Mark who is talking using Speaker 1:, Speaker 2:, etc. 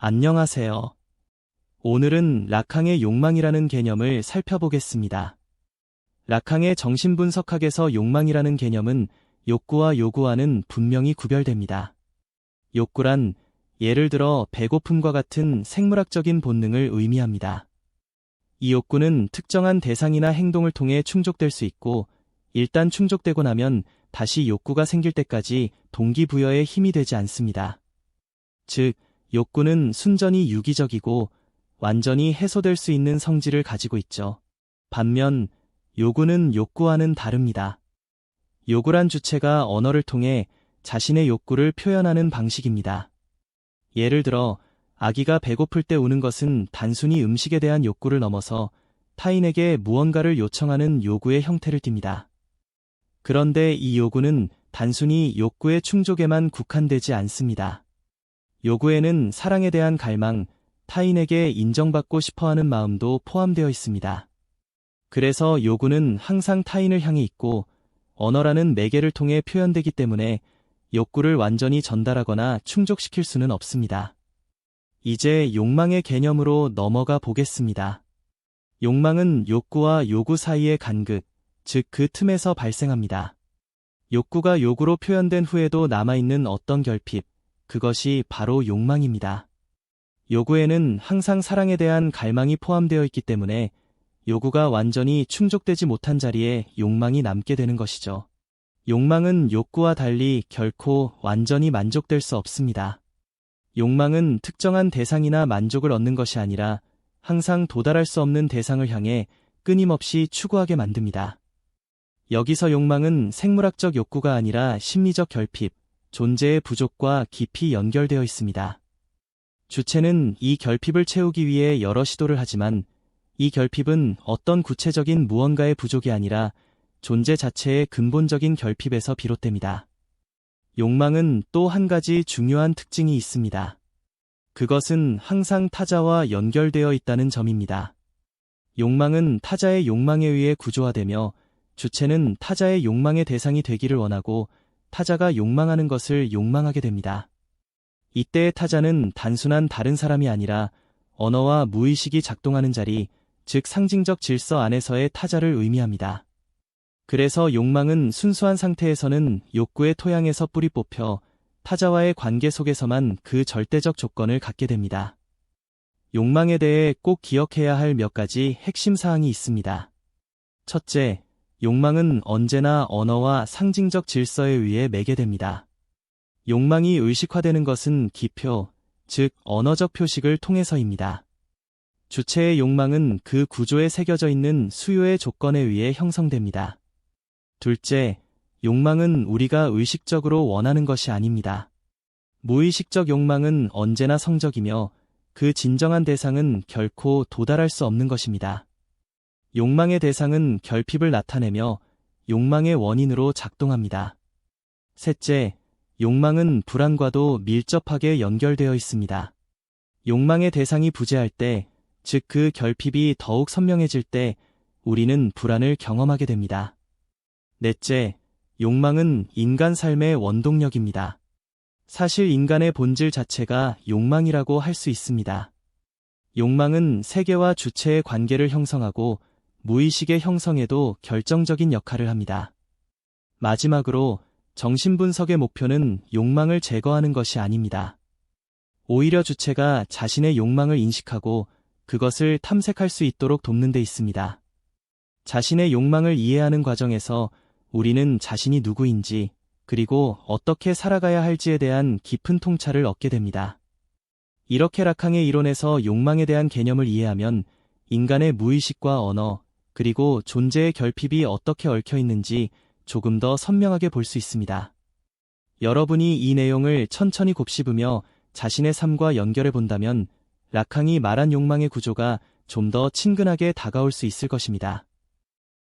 Speaker 1: 안녕하세요. 오늘은 라캉의 욕망이라는 개념을 살펴보겠습니다. 라캉의 정신분석학에서 욕망이라는 개념은 욕구와 요구와는 분명히 구별됩니다. 욕구란 예를 들어 배고픔과 같은 생물학적인 본능을 의미합니다. 이 욕구는 특정한 대상이나 행동을 통해 충족될 수 있고, 일단 충족되고 나면 다시 욕구가 생길 때까지 동기부여에 힘이 되지 않습니다. 즉, 욕구는 순전히 유기적이고 완전히 해소될 수 있는 성질을 가지고 있죠. 반면 요구는 욕구와는 다릅니다. 요구란 주체가 언어를 통해 자신의 욕구를 표현하는 방식입니다. 예를 들어 아기가 배고플 때 우는 것은 단순히 음식에 대한 욕구를 넘어서 타인에게 무언가를 요청하는 요구의 형태를 띱니다. 그런데 이 요구는 단순히 욕구의 충족에만 국한되지 않습니다. 요구에는 사랑에 대한 갈망, 타인에게 인정받고 싶어하는 마음도 포함되어 있습니다. 그래서 요구는 항상 타인을 향해 있고 언어라는 매개를 통해 표현되기 때문에 욕구를 완전히 전달하거나 충족시킬 수는 없습니다. 이제 욕망의 개념으로 넘어가 보겠습니다. 욕망은 욕구와 요구 사이의 간극, 즉 그 틈에서 발생합니다. 욕구가 요구로 표현된 후에도 남아있는 어떤 결핍, 그것이 바로 욕망입니다. 요구에는 항상 사랑에 대한 갈망이 포함되어 있기 때문에 요구가 완전히 충족되지 못한 자리에 욕망이 남게 되는 것이죠. 욕망은 욕구와 달리 결코 완전히 만족될 수 없습니다. 욕망은 특정한 대상이나 만족을 얻는 것이 아니라 항상 도달할 수 없는 대상을 향해 끊임없이 추구하게 만듭니다. 여기서 욕망은 생물학적 욕구가 아니라 심리적 결핍, 존재의 부족과 깊이 연결되어 있습니다. 주체는 이 결핍을 채우기 위해 여러 시도를 하지만 이 결핍은 어떤 구체적인 무언가의 부족이 아니라 존재 자체의 근본적인 결핍에서 비롯됩니다. 욕망은 또 한 가지 중요한 특징이 있습니다. 그것은 항상 타자와 연결되어 있다는 점입니다. 욕망은 타자의 욕망에 의해 구조화되며 주체는 타자의 욕망의 대상이 되기를 원하고 타자가 욕망하는 것을 욕망하게 됩니다. 이때의 타자는 단순한 다른 사람이 아니라 언어와 무의식이 작동하는 자리, 즉 상징적 질서 안에서의 타자를 의미합니다. 그래서 욕망은 순수한 상태에서는 욕구의 토양에서 뿌리 뽑혀 타자와의 관계 속에서만 그 절대적 조건을 갖게 됩니다. 욕망에 대해 꼭 기억해야 할 몇 가지 핵심 사항이 있습니다. 첫째, 욕망은 언제나 언어와 상징적 질서에 의해 매개됩니다. 욕망이 의식화되는 것은 기표, 즉 언어적 표식을 통해서입니다. 주체의 욕망은 그 구조에 새겨져 있는 수요의 조건에 의해 형성됩니다. 둘째, 욕망은 우리가 의식적으로 원하는 것이 아닙니다. 무의식적 욕망은 언제나 성적이며 그 진정한 대상은 결코 도달할 수 없는 것입니다. 욕망의 대상은 결핍을 나타내며 욕망의 원인으로 작동합니다. 셋째, 욕망은 불안과도 밀접하게 연결되어 있습니다. 욕망의 대상이 부재할 때, 즉 그 결핍이 더욱 선명해질 때 우리는 불안을 경험하게 됩니다. 넷째, 욕망은 인간 삶의 원동력입니다. 사실 인간의 본질 자체가 욕망이라고 할 수 있습니다. 욕망은 세계와 주체의 관계를 형성하고 무의식의 형성에도 결정적인 역할을 합니다. 마지막으로 정신분석의 목표는 욕망을 제거하는 것이 아닙니다. 오히려 주체가 자신의 욕망을 인식하고 그것을 탐색할 수 있도록 돕는 데 있습니다. 자신의 욕망을 이해하는 과정에서 우리는 자신이 누구인지 그리고 어떻게 살아가야 할지에 대한 깊은 통찰을 얻게 됩니다. 이렇게 라캉의 이론에서 욕망에 대한 개념을 이해하면 인간의 무의식과 언어, 그리고 존재의 결핍이 어떻게 얽혀 있는지 조금 더 선명하게 볼 수 있습니다. 여러분이 이 내용을 천천히 곱씹으며 자신의 삶과 연결해 본다면 라캉이 말한 욕망의 구조가 좀 더 친근하게 다가올 수 있을 것입니다.